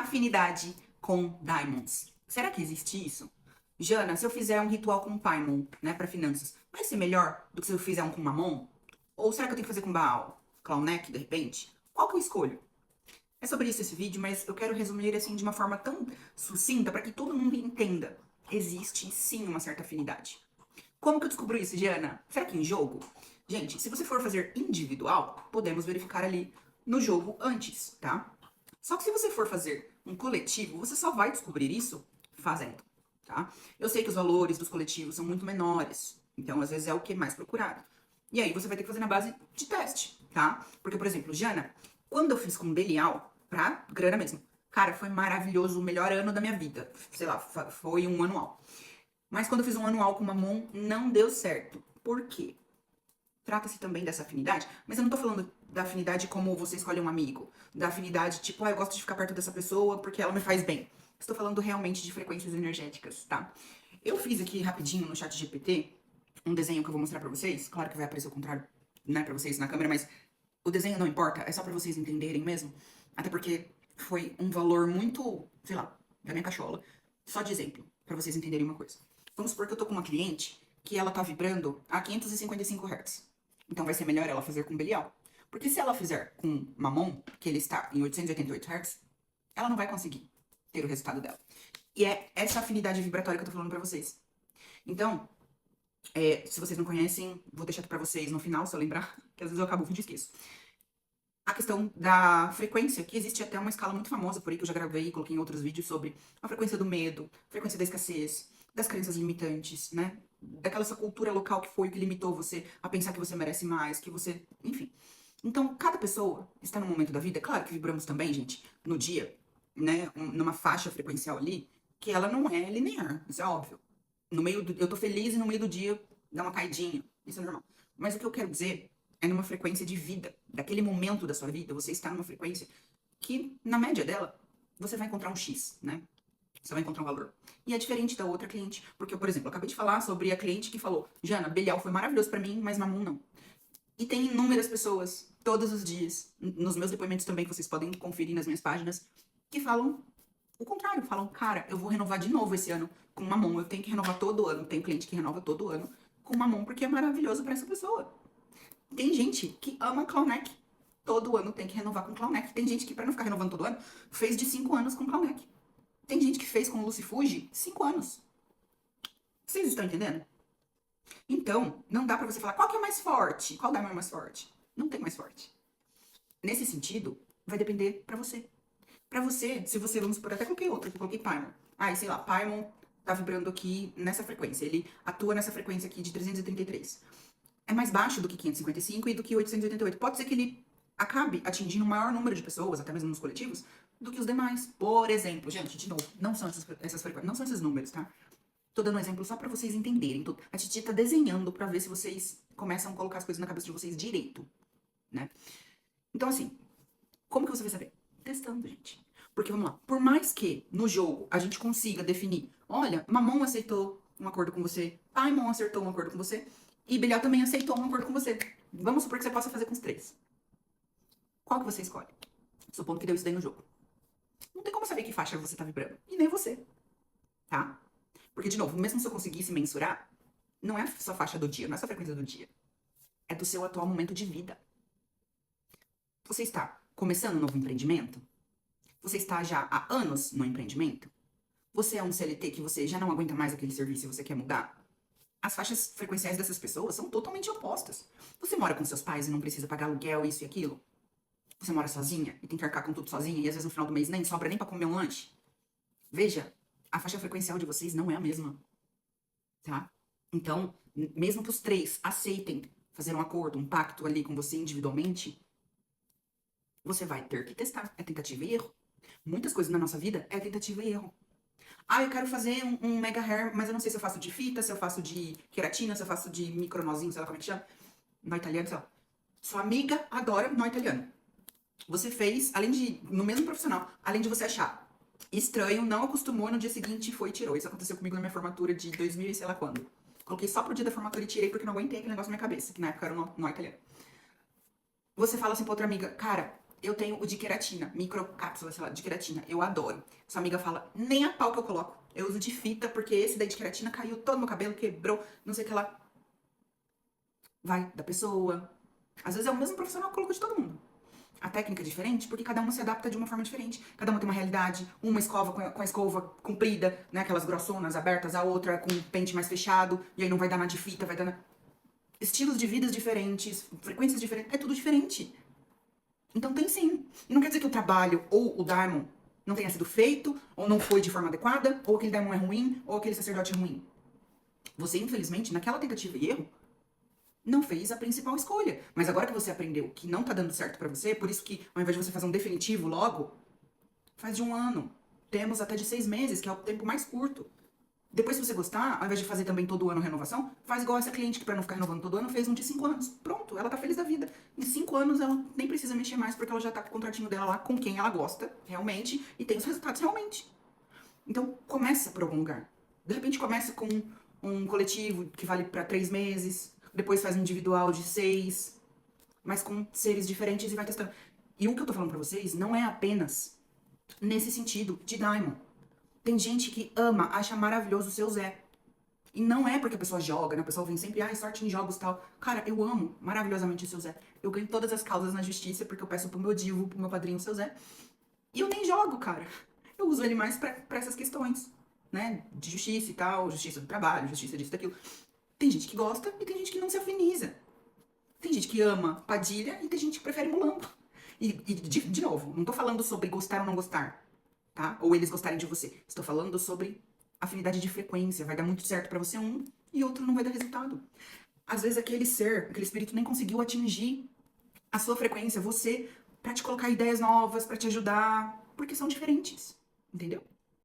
afinidade com diamonds. Será que existe isso? Jana, se eu fizer um ritual com Paimon, né, para finanças, vai ser melhor do que se eu fizer um com Mamon? Ou será que eu tenho que fazer com Baal? Clowneck, de repente? Qual que eu escolho? É sobre isso esse vídeo, mas eu quero resumir ele assim de uma forma tão sucinta para que todo mundo entenda. Existe sim uma certa afinidade. Como que eu descubro isso, Jana? Será que em jogo? Gente, se você for fazer individual, podemos verificar ali no jogo antes, tá? Só que se você for fazer um coletivo, você só vai descobrir isso fazendo, tá? Eu sei que os valores dos coletivos são muito menores, então às vezes é o que é mais procurado. E aí você vai ter que fazer na base de teste, tá? Porque, por exemplo, Jana, quando eu fiz com Belial, pra grana mesmo, cara, foi maravilhoso, o melhor ano da minha vida. Sei lá, foi um anual. Mas quando eu fiz um anual com Mamon, não deu certo. Por quê? Trata-se também dessa afinidade, mas eu não tô falando da afinidade como você escolhe um amigo. Da afinidade, tipo, eu gosto de ficar perto dessa pessoa porque ela me faz bem. Estou falando realmente de frequências energéticas, tá? Eu fiz aqui rapidinho no chat GPT um desenho que eu vou mostrar pra vocês. Claro que vai aparecer o contrário, né, pra vocês na câmera, mas o desenho não importa, é só pra vocês entenderem mesmo. Até porque foi um valor muito, sei lá, da minha cachola. Só de exemplo, pra vocês entenderem uma coisa. Vamos supor que eu tô com uma cliente que ela tá vibrando a 555 Hz. Então vai ser melhor ela fazer com Belial. Porque se ela fizer com Mamon, que ele está em 888 Hz, ela não vai conseguir ter o resultado dela. E é essa afinidade vibratória que eu tô falando pra vocês. Então, se vocês não conhecem, vou deixar aqui pra vocês no final, se eu lembrar, que às vezes eu acabo o vídeo e esqueço. A questão da frequência, que existe até uma escala muito famosa por aí, que eu já gravei e coloquei em outros vídeos sobre a frequência do medo, a frequência da escassez, das crenças limitantes, né? Daquela sua cultura local que foi o que limitou você a pensar que você merece mais, que você. Enfim. Então, cada pessoa está num momento da vida, claro que vibramos também, gente, no dia, né? Numa faixa frequencial ali, que ela não é linear, isso é óbvio. No meio do, eu tô feliz e no meio do dia dá uma caidinha, isso é normal. Mas o que eu quero dizer é numa frequência de vida. Daquele momento da sua vida, você está numa frequência que, na média dela, você vai encontrar um X, né? Você vai encontrar um valor. E é diferente da outra cliente. Porque, por exemplo, eu acabei de falar sobre a cliente que falou: Jana, Belial foi maravilhoso pra mim, mas Mamon não. E tem inúmeras pessoas, todos os dias, nos meus depoimentos também, que vocês podem conferir nas minhas páginas, que falam o contrário. Falam: cara, eu vou renovar de novo esse ano com Mamon. Eu tenho que renovar todo ano. Tem cliente que renova todo ano com Mamon porque é maravilhoso pra essa pessoa. Tem gente que ama Clowneck. Todo ano tem que renovar com Clowneck. Tem gente que, pra não ficar renovando todo ano, fez de 5 anos com Clowneck. Tem gente que fez com Lucy Fuji 5 anos. Vocês estão entendendo? Então, não dá pra você falar qual que é mais forte, qual diamond é mais forte. Não tem mais forte. Nesse sentido, vai depender pra você. Pra você, se você, vamos por até qualquer outro, eu coloquei Paimon. Ah, sei lá, Paimon tá vibrando aqui nessa frequência. Ele atua nessa frequência aqui de 333. É mais baixo do que 555 e do que 888. Pode ser que ele acabe atingindo um maior número de pessoas, até mesmo nos coletivos, do que os demais. Por exemplo, gente, de novo, não são essas frequências, não são esses números, tá? Tô dando um exemplo só pra vocês entenderem. A Titi tá desenhando pra ver se vocês começam a colocar as coisas na cabeça de vocês direito, né? Então, assim, como que você vai saber? Testando, gente. Porque, vamos lá, por mais que no jogo a gente consiga definir, olha, Mamon aceitou um acordo com você, Paimon acertou um acordo com você, e Belial também aceitou um acordo com você. Vamos supor que você possa fazer com os três. Qual que você escolhe? Supondo que deu isso daí no jogo. Não tem como saber que faixa você tá vibrando. E nem você, tá? Porque, de novo, mesmo se eu conseguisse mensurar, não é a sua faixa do dia, não é a sua frequência do dia. É do seu atual momento de vida. Você está começando um novo empreendimento? Você está já há anos no empreendimento? Você é um CLT que você já não aguenta mais aquele serviço e você quer mudar? As faixas frequenciais dessas pessoas são totalmente opostas. Você mora com seus pais e não precisa pagar aluguel, isso e aquilo? Você mora sozinha e tem que arcar com tudo sozinha e às vezes no final do mês nem sobra nem pra comer um lanche? Veja, a faixa frequencial de vocês não é a mesma, tá? Então, mesmo que os três aceitem fazer um acordo, um pacto ali com você individualmente, você vai ter que testar. É tentativa e erro. Muitas coisas na nossa vida é tentativa e erro. Ah, eu quero fazer um mega hair, mas eu não sei se eu faço de fita, se eu faço de queratina, se eu faço de micronozinho, sei lá como é que chama. Nó italiano, sei lá. Sua amiga adora nó italiano. Você fez, além de, no mesmo profissional, além de você achar estranho, não acostumou, no dia seguinte foi e tirou. Isso aconteceu comigo na minha formatura de 2000 e sei lá quando. Coloquei só pro dia da formatura e tirei porque não aguentei aquele negócio na minha cabeça, que na época era um nó italiano. Você fala assim pra outra amiga, cara, Eu tenho o de queratina, microcápsula, sei lá, de queratina. Eu adoro. Sua amiga fala, nem a pau que eu coloco. Eu uso de fita, porque esse daí de queratina caiu todo no meu cabelo, quebrou, não sei o que lá. Vai da pessoa. Às vezes é o mesmo profissional que coloca de todo mundo. A técnica é diferente porque cada uma se adapta de uma forma diferente. Cada uma tem uma realidade. Uma escova com a escova comprida, né? Aquelas grossonas abertas, a outra com o pente mais fechado. E aí não vai dar na de fita, vai dar na... Estilos de vidas diferentes, frequências diferentes. É tudo diferente. Então tem sim. E não quer dizer que o trabalho ou o Daimon não tenha sido feito, ou não foi de forma adequada, ou aquele Daimon é ruim, ou aquele sacerdote é ruim. Você, infelizmente, naquela tentativa e erro, não fez a principal escolha. Mas agora que você aprendeu que não tá dando certo pra você, por isso que ao invés de você fazer um definitivo logo, faz de 1 ano. Temos até de 6 meses, que é o tempo mais curto. Depois, se você gostar, ao invés de fazer também todo ano renovação, faz igual essa cliente que, pra não ficar renovando todo ano, fez um de 5 anos. Pronto, ela tá feliz da vida. Em 5 anos, ela nem precisa mexer mais, porque ela já tá com o contratinho dela lá com quem ela gosta, realmente, e tem os resultados realmente. Então, começa por algum lugar. De repente, começa com um coletivo que vale pra 3 meses, depois faz um individual de 6, mas com seres diferentes e vai testando. E o que eu tô falando pra vocês não é apenas nesse sentido de Daimon. Tem gente que ama, acha maravilhoso o seu Zé. E não é porque a pessoa joga, né? A pessoa vem sempre, ai, sorte em jogos e tal. Cara, eu amo maravilhosamente o seu Zé. Eu ganho todas as causas na justiça porque eu peço pro meu divo, pro meu padrinho, o seu Zé. E eu nem jogo, cara. Eu uso ele mais pra essas questões, né? De justiça e tal, justiça do trabalho, justiça disso, daquilo. Tem gente que gosta e tem gente que não se afiniza. Tem gente que ama Padilha e tem gente que prefere Mulambo. E de novo, não tô falando sobre gostar ou não gostar, tá? Ou eles gostarem de você. Estou falando sobre afinidade de frequência. Vai dar muito certo pra você um e outro não vai dar resultado. Às vezes aquele ser, aquele espírito nem conseguiu atingir a sua frequência, você, pra te colocar ideias novas, pra te ajudar, porque são diferentes, entendeu?